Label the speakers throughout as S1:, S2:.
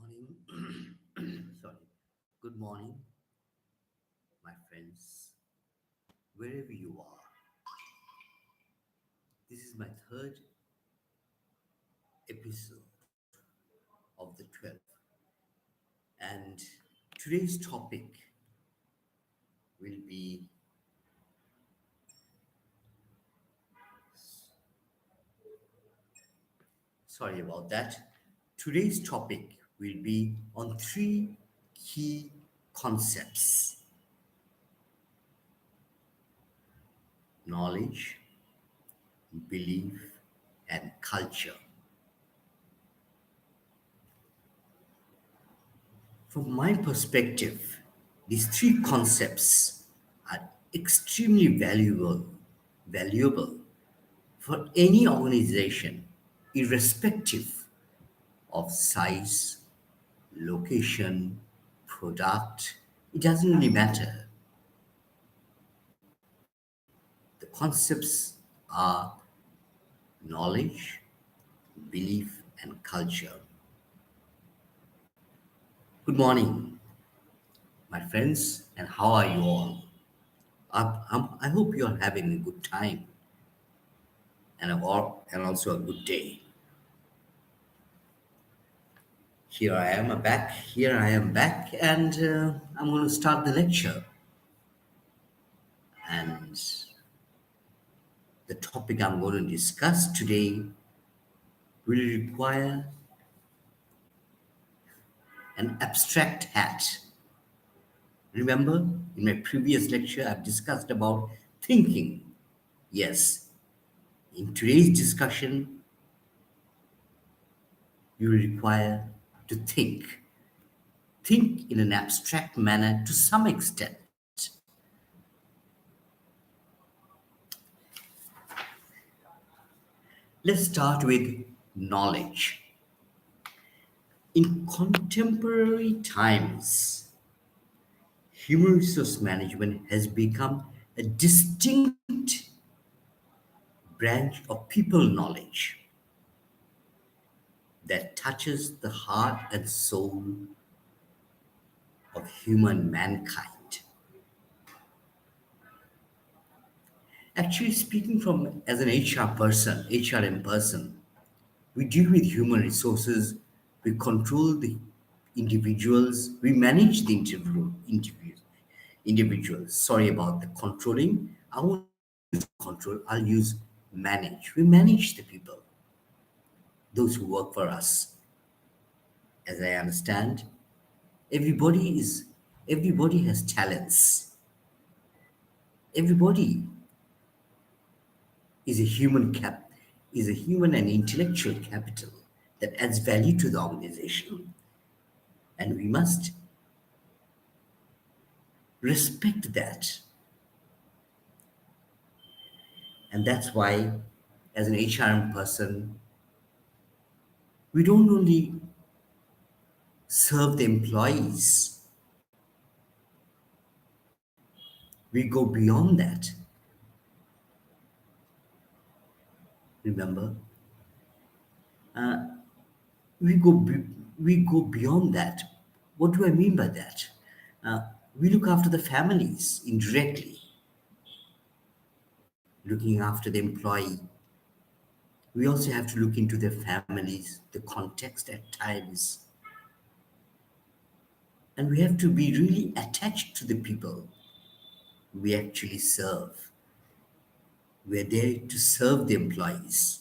S1: Morning. Sorry. Good morning, my friends, wherever you are. This is my third episode of the 12th. And today's topic will be, sorry about that. Today's topic will be on three key concepts: knowledge, belief, and culture. From my perspective, these three concepts are extremely valuable for any organization, irrespective of size, location, product. It doesn't really matter. The concepts are knowledge, belief, and culture. Good morning, my friends, and how are you all? I hope you are having a good time and also a good day. Here I am back, and I'm going to start the lecture. And the topic I'm going to discuss today will require an abstract hat. Remember, in my previous lecture, I've discussed about thinking. Yes, in today's discussion, you will require to think. Think in an abstract manner to some extent. Let's start with knowledge. In contemporary times, human resource management has become a distinct branch of people knowledge that touches the heart and soul of human mankind. Actually, speaking from as an HRM person, we deal with human resources, we control the individuals, we manage the individuals. Sorry about the controlling. I won't use control, I'll use manage. We manage the people, those who work for us. As I understand, everybody is everybody has talents. Everybody is a is a human and intellectual capital that adds value to the organization. And we must respect that. And that's why, as an HRM person, we don't only serve the employees, we go beyond that. Remember, we go be- we go beyond that. What do I mean by that? Uh, we look after the families indirectly, looking after the employee. We also have to look into their families, the context at times, and we have to be really attached to the people we actually serve. We're there to serve the employees.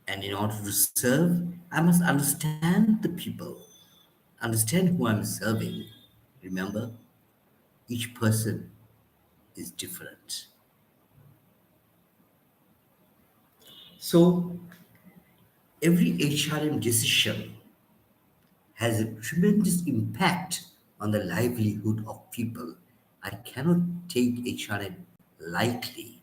S1: And in order to serve, I must understand the people, understand who I'm serving. Remember, each person is different. So, every HRM decision has a tremendous impact on the livelihood of people. I cannot take HRM lightly.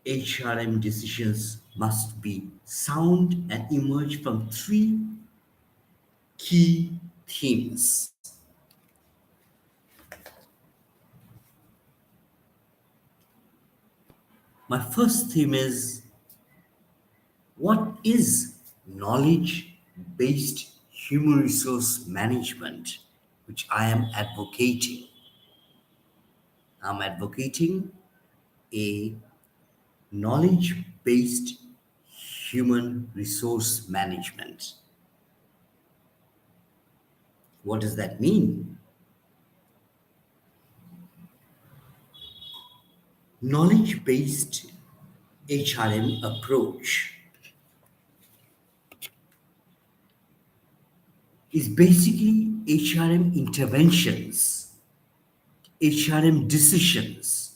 S1: HRM decisions must be sound and emerge from three key themes. My first theme is what is knowledge based human resource management, which I am advocating. I'm advocating a knowledge based human resource management. What does that mean? Knowledge based HRM approach is basically HRM interventions, HRM decisions,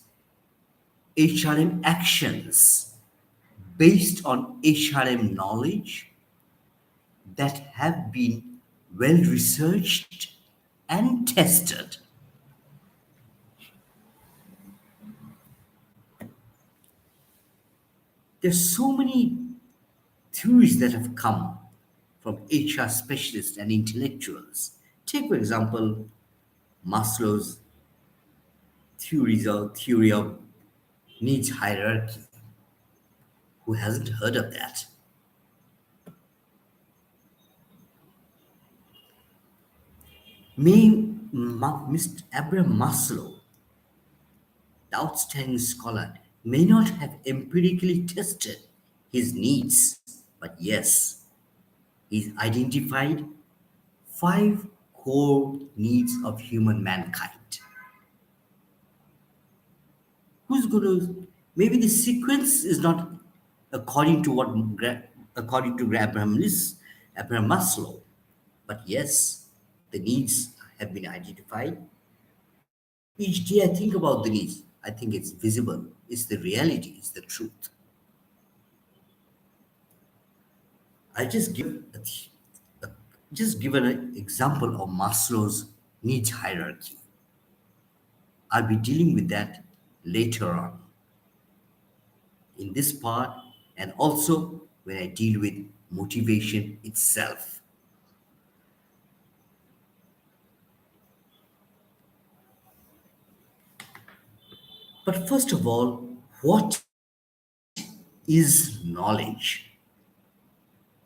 S1: HRM actions based on HRM knowledge that have been well researched and tested. There's so many theories that have come from HR specialists and intellectuals. Take, for example, Maslow's theory of needs hierarchy. Who hasn't heard of that? Mr. Abraham Maslow, the outstanding scholar, may not have empirically tested his needs, but yes, he's identified five core needs of human mankind. Who's going to? Maybe the sequence is not according to according to Abraham Maslow, but yes, the needs have been identified. Each day I think about the needs. I think it's visible. It's the reality. It's the truth. I a, just give an example of Maslow's needs hierarchy. I'll be dealing with that later on in this part and also when I deal with motivation itself. But first of all, what is knowledge?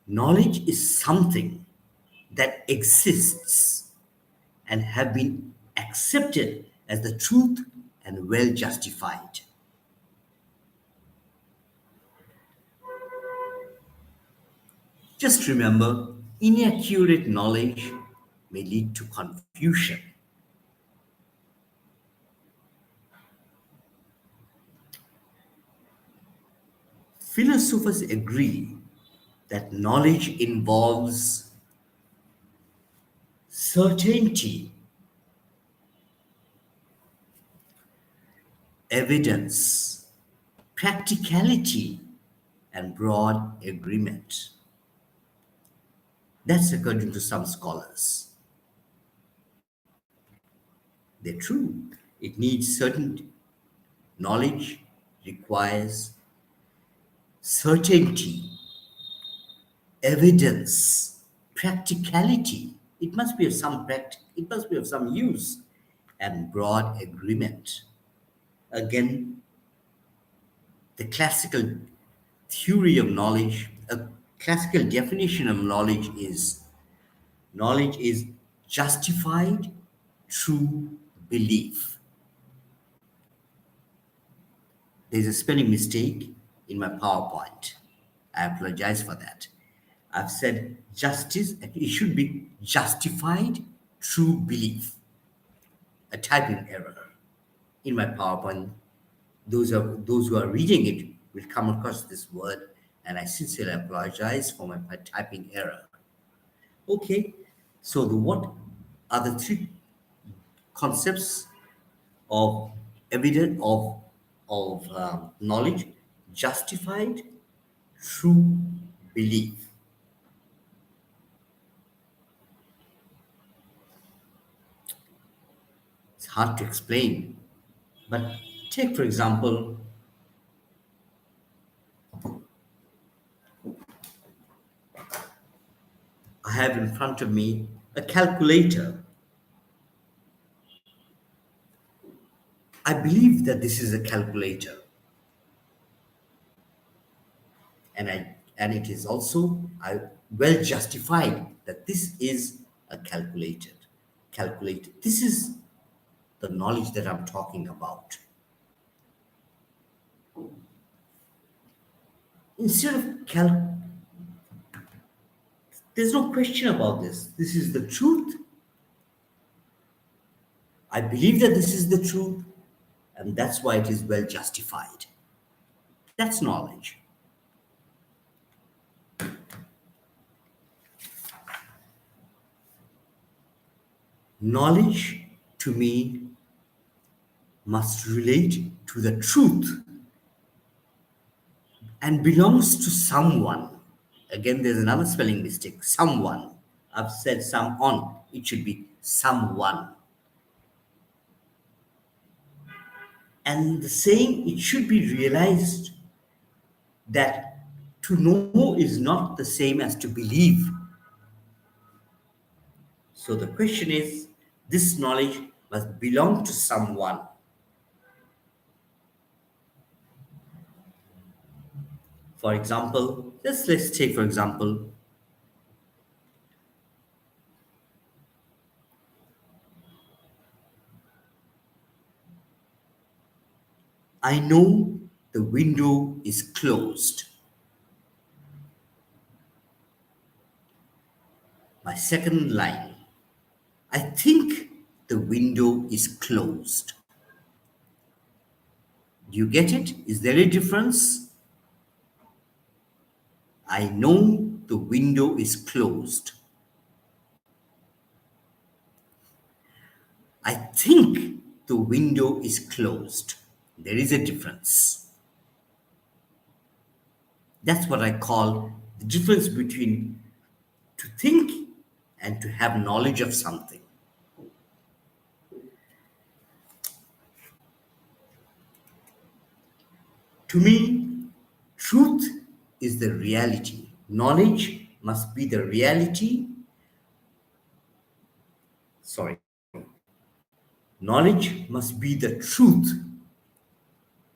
S1: Knowledge is something that exists and have been accepted as the truth and well justified. Just remember, inaccurate knowledge may lead to confusion. Philosophers agree that knowledge involves certainty, evidence, practicality, and broad agreement. That's according to some scholars. They're true. It needs certain knowledge, requires certainty, evidence, practicality. It must be of some use, and broad agreement. Again, the classical theory of knowledge, a classical definition of knowledge is justified true belief. There's a spelling mistake in my PowerPoint. I apologize for that. I've said justice, it should be justified true belief, a typing error in my PowerPoint. Those who are reading it will come across this word, and I sincerely apologize for my typing error. Okay, so what are the three concepts of evidence of knowledge? Justified true belief. It's hard to explain, but take for example, I have in front of me a calculator. I believe that this is a calculator. And it is also well justified that this is a calculated. This is the knowledge that I'm talking about. Instead of there's no question about this. This is the truth. I believe that this is the truth, and that's why it is well justified. That's knowledge. Knowledge to me must relate to the truth and belongs to someone. Again, there's another spelling mistake. Someone. I've said someone. It should be someone. And the saying, it should be realized that to know is not the same as to believe. So the question is, this knowledge must belong to someone. For example, let's take for example, I know the window is closed. My second line, I think the window is closed. Do you get it? Is there a difference? I know the window is closed. I think the window is closed. There is a difference. That's what I call the difference between to think and to have knowledge of something. To me, truth is the reality. Knowledge must be the reality. Sorry. Knowledge must be the truth.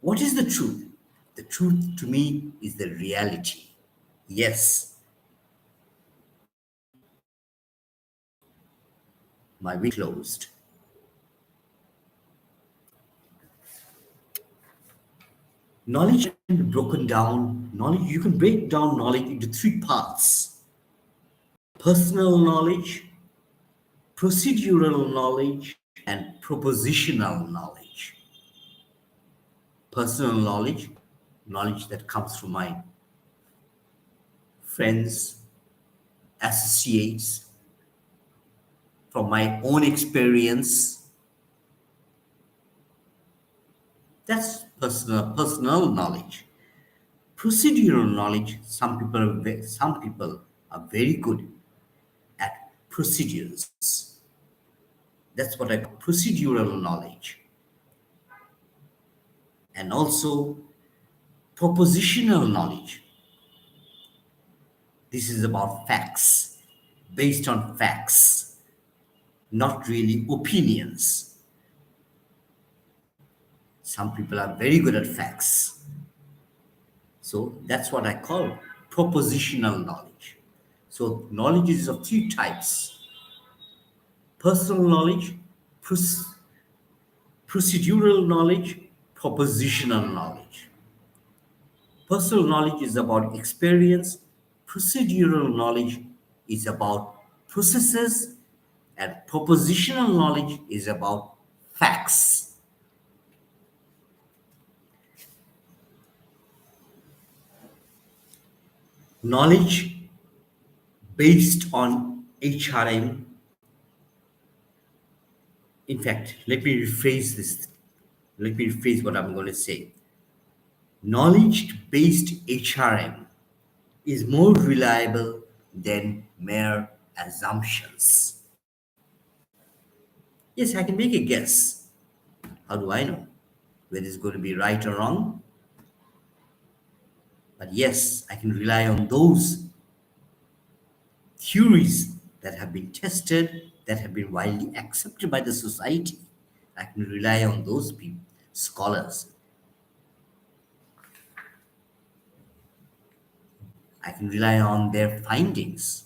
S1: What is the truth? The truth to me is the reality. Yes, my window closed. Knowledge can be broken down. Knowledge, you can break down knowledge into three parts: personal knowledge, procedural knowledge, and propositional knowledge. Personal knowledge, knowledge that comes from my friends, associates, from my own experience. That's personal knowledge. Procedural knowledge, some people are very good at procedures. That's what I call procedural knowledge. And also propositional knowledge. This is about facts, based on facts, not really opinions. Some people are very good at facts. So that's what I call propositional knowledge. So knowledge is of three types: personal knowledge, procedural knowledge, propositional knowledge. Personal knowledge is about experience, procedural knowledge is about processes, and propositional knowledge is about facts. Knowledge based on HRM. In fact, let me rephrase this. Let me rephrase what I'm going to say. Knowledge based HRM is more reliable than mere assumptions. Yes, I can make a guess. How do I know whether it's going to be right or wrong? But yes, I can rely on those theories that have been tested, that have been widely accepted by the society. I can rely on those people, scholars. I can rely on their findings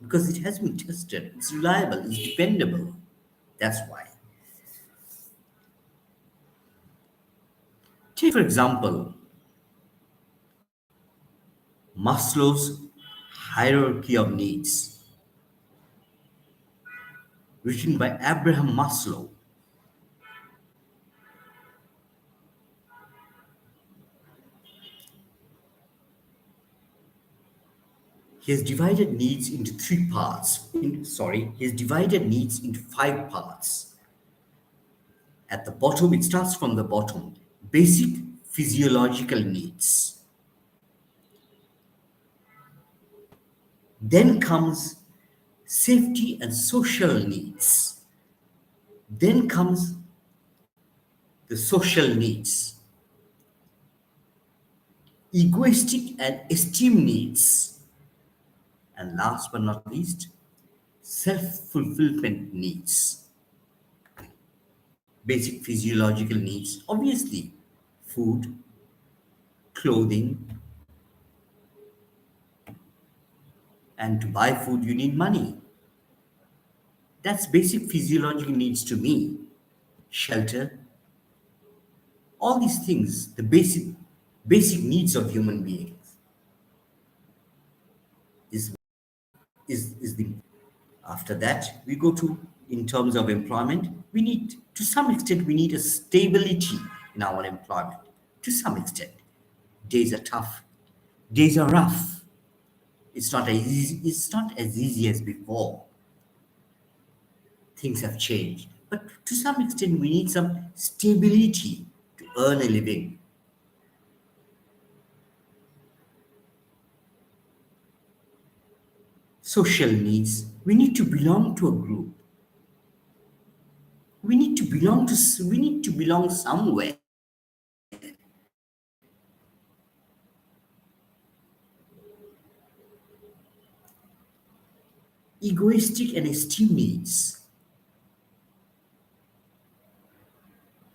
S1: because it has been tested. It's reliable, it's dependable. That's why. Take, for example, Maslow's hierarchy of needs, written by Abraham Maslow. He has divided needs into three parts. He has divided needs into five parts. At the bottom, it starts from the bottom. Basic physiological needs. Then comes safety and social needs. Then comes the social needs, egoistic and esteem needs, and last but not least, self fulfillment needs. Basic physiological needs, obviously, food, clothing, and to buy food, you need money. That's basic physiological needs to me. Shelter, all these things, the basic needs of human beings is is the after that we go to in terms of employment we need to some extent we need a stability in our employment to some extent days are tough days are rough it's not as easy as before things have changed but to some extent we need some stability to earn a living social needs we need to belong to a group we need to belong somewhere egoistic and esteem needs.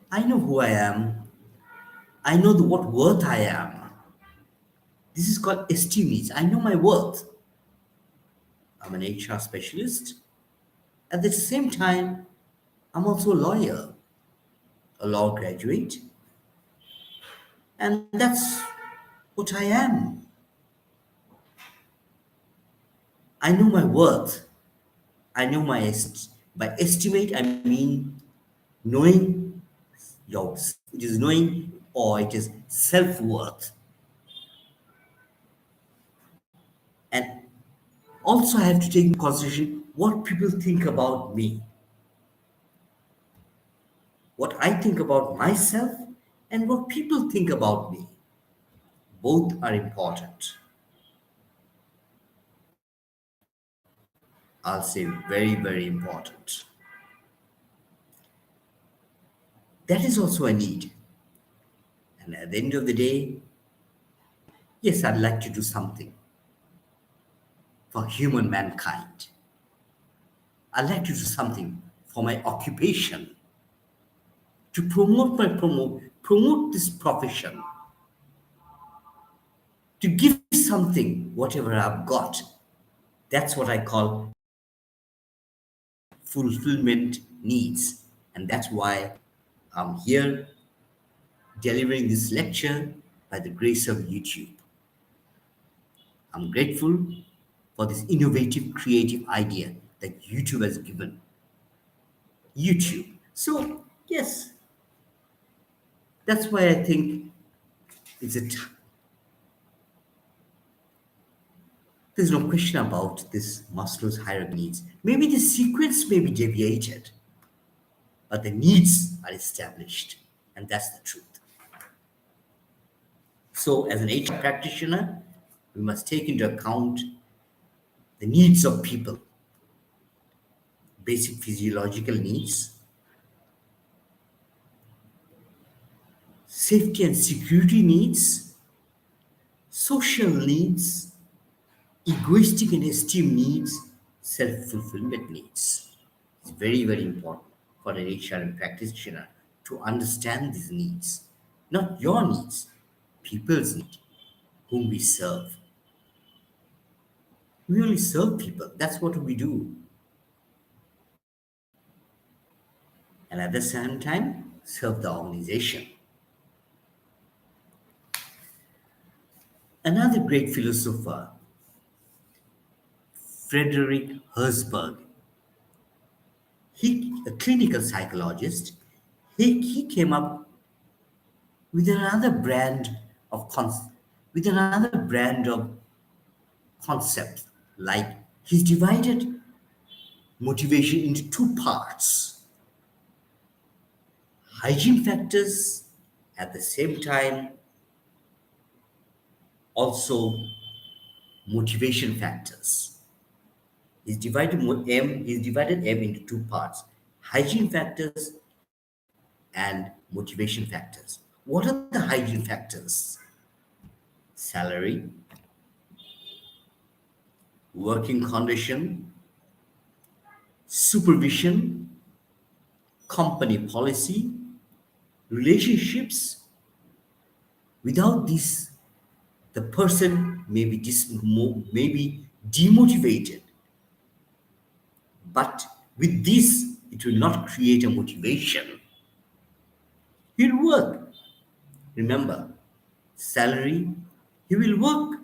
S1: I know who I am. I know what worth I am. This is called esteem needs. I know my worth. I'm an HR specialist. At the same time, I'm also a lawyer, a law graduate, and that's what I am. I know my worth. I know by estimate I mean knowing it is knowing or it is self-worth. And also I have to take into consideration what people think about me, what I think about myself, and what people think about me. Both are important. I'll say very, very important. That is also a need. And at the end of the day, yes, I'd like to do something for human mankind. I'd like to do something for my occupation to promote this profession, to give something, whatever I've got. That's what I call fulfillment needs. And that's why I'm here delivering this lecture by the grace of YouTube. I'm grateful for this innovative, creative idea that YouTube has given. YouTube. So, yes, that's why I think it's there's no question about this Maslow's hierarchy needs. Maybe the sequence may be deviated, but the needs are established, and that's the truth. So, as an HR practitioner, we must take into account the needs of people, basic physiological needs, safety and security needs, social needs, egoistic and esteem needs, self fulfillment needs. It's very, very important for an HR and practitioner to understand these needs, not your needs, people's needs. whom we serve. We only serve people. That's what we do. And at the same time, serve the organization. Another great philosopher, Frederick Herzberg, a clinical psychologist, he came up with another brand of with another brand of concepts. Like he's divided motivation into two parts: hygiene factors, at the same time also motivation factors. He's divided M into two parts: hygiene factors and motivation factors. What are the hygiene factors? Salary, working condition, supervision, company policy, relationships. Without this, the person may be demotivated. But with this, it will not create a motivation. He'll work. Remember, salary, he will work.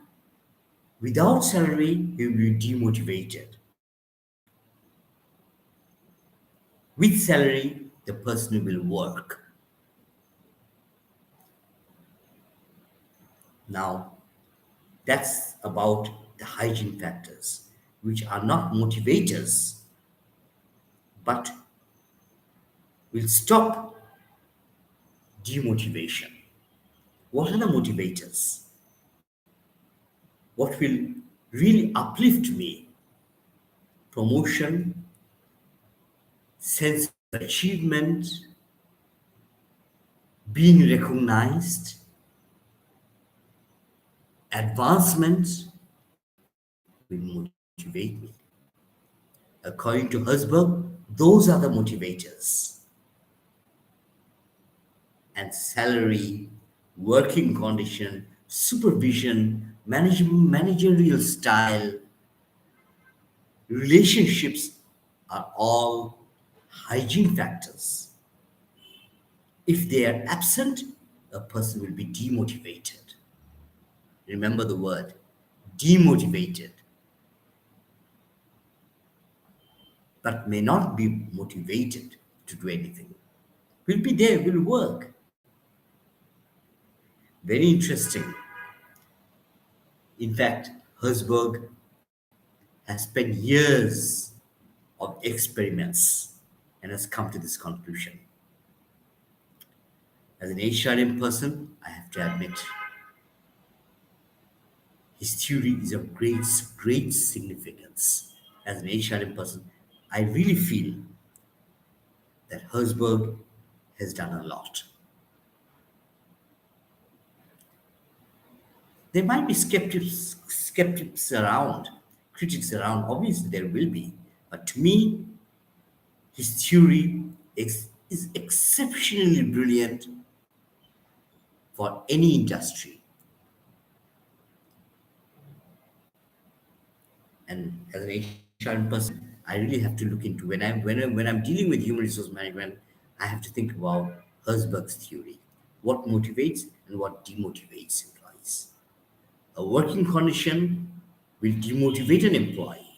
S1: Without salary, he will be demotivated. With salary, the person will work. Now, that's about the hygiene factors, which are not motivators, but will stop demotivation. What are the motivators? What will really uplift me? Promotion, sense of achievement, being recognized, advancement will motivate me. According to Herzberg, those are the motivators. And salary, working condition, supervision, managerial style, relationships are all hygiene factors. If they are absent, a person will be demotivated. Remember the word demotivated, but may not be motivated to do anything. Will be there, will work. Very interesting. In fact, Herzberg has spent years of experiments and has come to this conclusion. As an HRM person, I have to admit, his theory is of great significance. As an HRM person, I really feel that Herzberg has done a lot. There might be skeptics around, critics around. Obviously, there will be. But to me, his theory is exceptionally brilliant for any industry. And as an HR person, I really have to look into when I'm dealing with human resource management, I have to think about Herzberg's theory. What motivates and what demotivates employees. A working condition will demotivate an employee.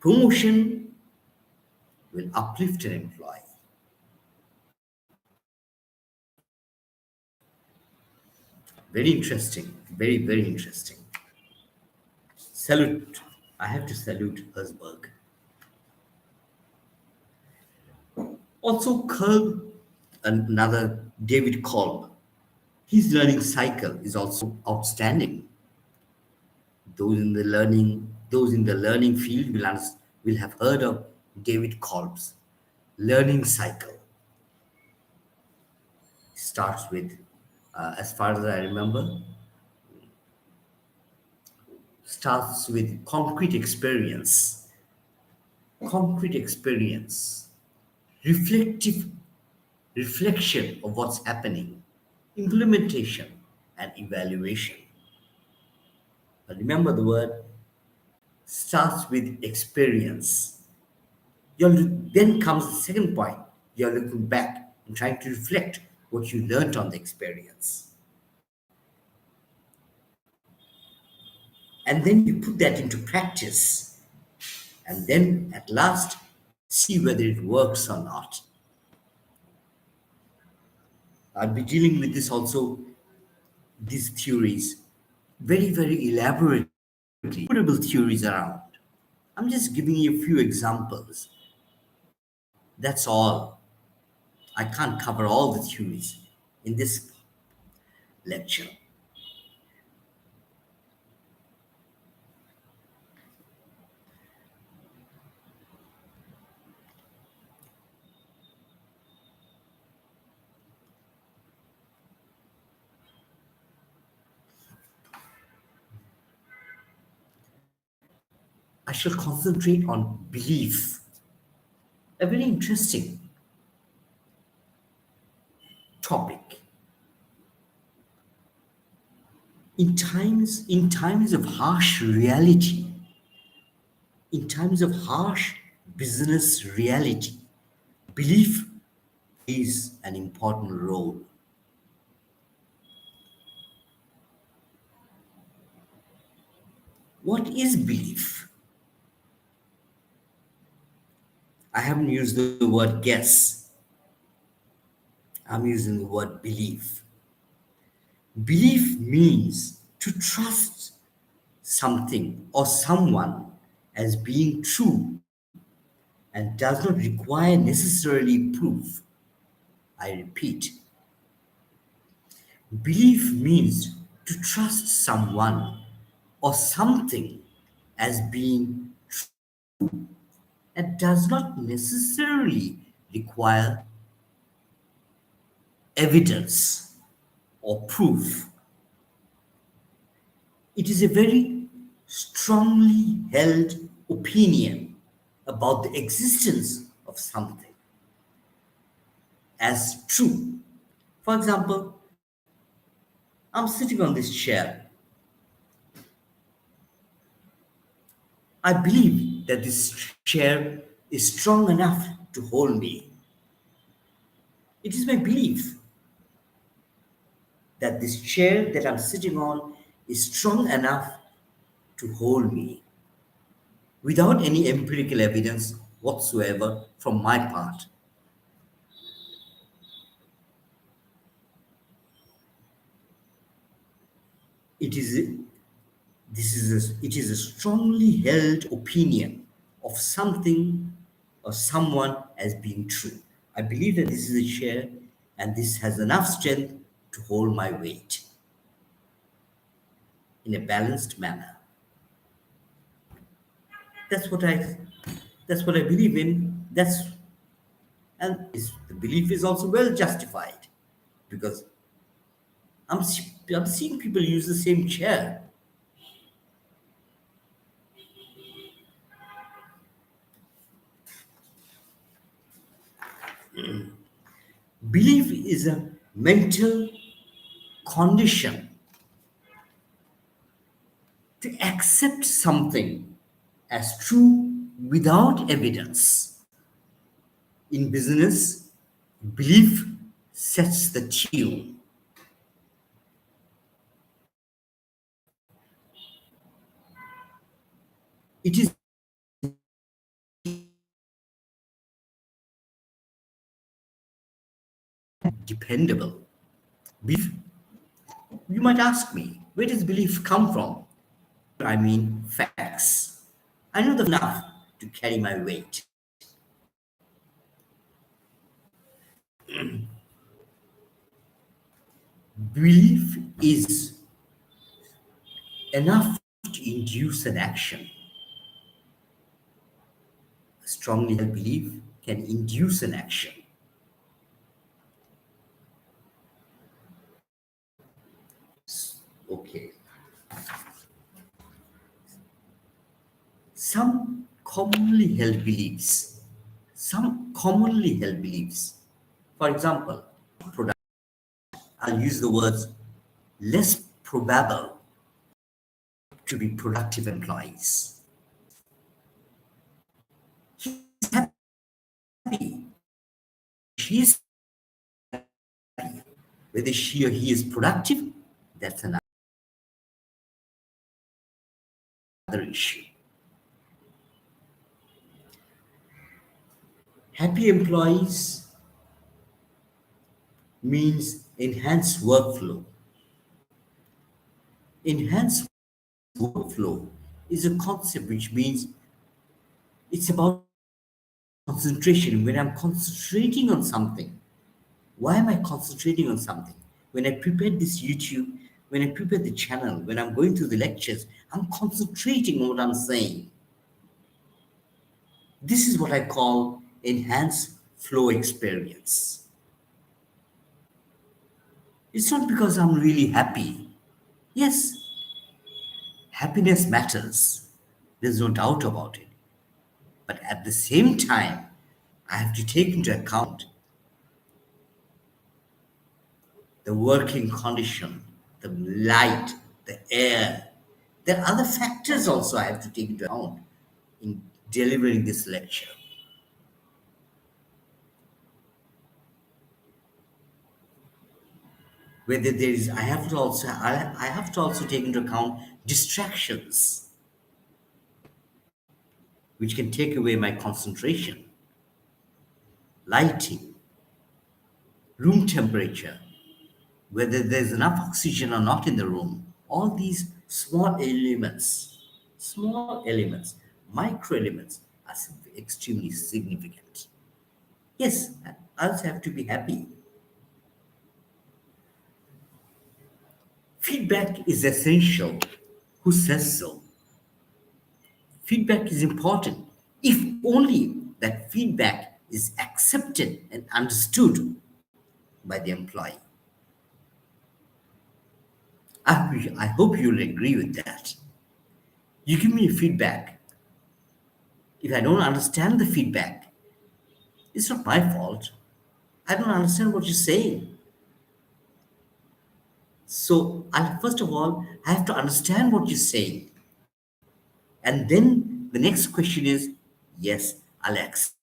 S1: Promotion will uplift an employee. Very interesting. Very interesting. Salute. I have to salute Herzberg. Also, another David Kolb. His learning cycle is also outstanding. Those in the learning field will have heard of David Kolb's learning cycle. Starts with, as far as I remember, starts with concrete experience, reflective reflection of what's happening, implementation, and evaluation. But remember, the word starts with experience. Then comes the second point. You're looking back and trying to reflect what you learned on the experience. And then you put that into practice. And then at last, see whether it works or not. I'll be dealing with this also, these theories, very, very elaborately, innumerable theories around. I'm just giving you a few examples. That's all. I can't cover all the theories in this lecture. I shall concentrate on belief, a very interesting topic. In times of harsh reality, in times of harsh business reality, belief is an important role. What is belief? I haven't used the word guess. I'm using the word belief. Belief means to trust something or someone as being true and does not require necessarily proof. I repeat, belief means to trust someone or something as being and does not necessarily require evidence or proof. It is a very strongly held opinion about the existence of something as true. For example, I'm sitting on this chair. I believe that this chair is strong enough to hold me. It is my belief that this chair that I'm sitting on is strong enough to hold me without any empirical evidence whatsoever from my part. It is a, it is a strongly held opinion of something or someone as being true. I believe that this is a chair and this has enough strength to hold my weight in a balanced manner. That's what I that's what I believe in. The belief is also well justified because I'm seeing people use the same chair. Belief is a mental condition to accept something as true without evidence. In business, belief sets the tune. It is dependable. Belief, you might ask me, where does belief come from? I mean facts. I know enough to carry my weight. Belief is enough to induce an action. A strongly held belief can induce an action. Okay. Some commonly held beliefs. Some commonly held beliefs. For example, product. I'll use the words less probable to be productive employees. He's happy. She's whether she or he is productive, that's another issue. Happy employees means enhanced workflow. Enhanced workflow is a concept which means it's about concentration. When I'm concentrating on something, why am I concentrating on something? When I prepared this YouTube, when I prepared the channel, when I'm going through the lectures, I'm concentrating on what I'm saying. This is what I call enhanced flow experience. It's not because I'm really happy. Yes, happiness matters. There's no doubt about it. But at the same time, I have to take into account the working condition, the light, the air. There are other factors also I have to take into account in delivering this lecture. Whether there is, I have to also take into account distractions which can take away my concentration, lighting, room temperature, whether there's enough oxygen or not in the room. All these small elements, micro elements are extremely significant. Yes, I also have to be happy. Feedback is essential. Who says so? Feedback is important if only that feedback is accepted and understood by the employee. I hope you'll agree with that. You give me feedback. If I don't understand the feedback, it's not my fault. I don't understand what you're saying. So, first of all, I have to understand what you're saying. And then the next question is yes, I'll accept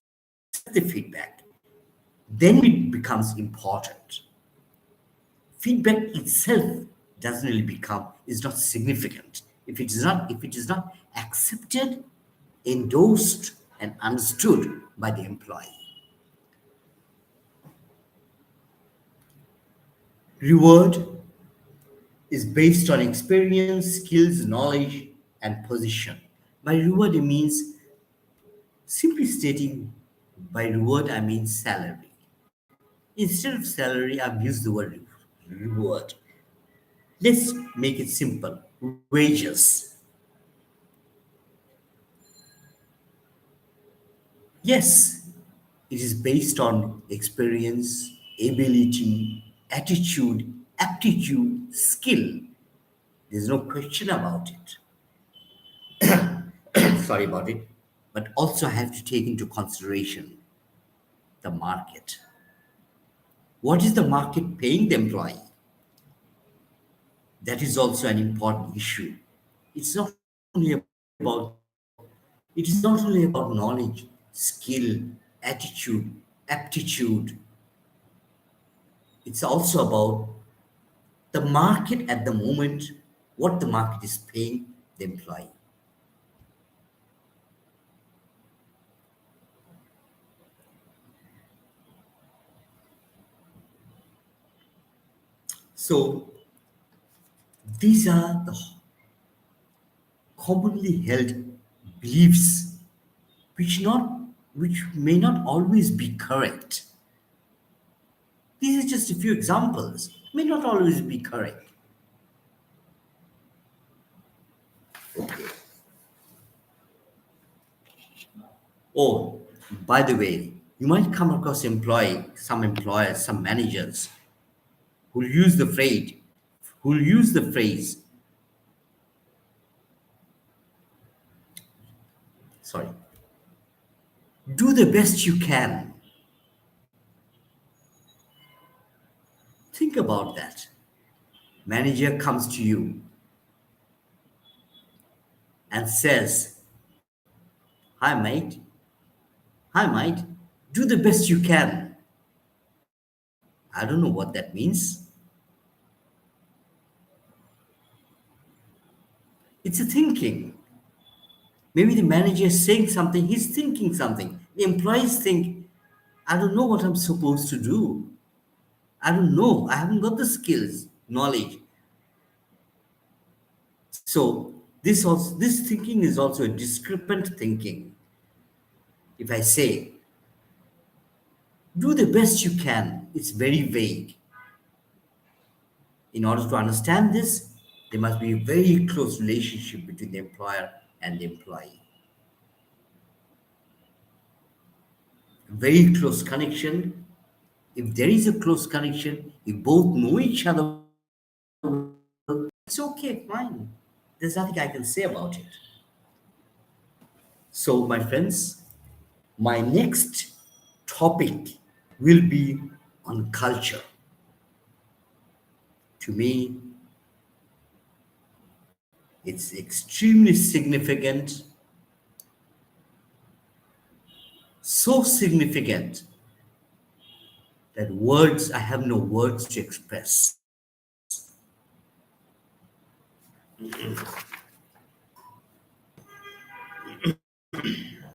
S1: the feedback. Then it becomes important. Feedback itself doesn't really become, is not significant. If it is not accepted, endorsed, and understood by the employee. Reward is based on experience, skills, knowledge, and position. By reward, it means simply stating, by reward, I mean salary. Instead of salary, I've used the word reward. Let's make it simple wages. Yes, it is based on experience, ability, attitude, aptitude, skill. There's no question about it. Sorry about it. But also, I have to take into consideration the market. What is the market paying the employee? That is also an important issue. It's not only about it is not only about knowledge, skill, attitude, aptitude. It's also about the market at the moment, what the market is paying the employee. So these are the commonly held beliefs which may not always be correct. These are just a few examples, may not always be correct. Oh, by the way, you might come across some employers, some managers who'll use the phrase, who'll use the phrase, sorry, do the best you can. Think about that. Manager comes to you and says, "Hi, mate. Hi, mate. Do the best you can." I don't know what that means. It's a thinking. Maybe the manager is saying something, he's thinking something. The employees think, I don't know what I'm supposed to do. I don't know. I haven't got the skills, knowledge. So this thinking is also a discrepant thinking. If I say, do the best you can, it's very vague. In order to understand this, there must be a very close relationship between the employer and the employee. A very close connection. If there is a close connection, if both know each other well, it's okay, fine. There's nothing I can say about it. So, my friends, my next topic will be on culture. To me, it's extremely significant, so significant that words, I have no words to express.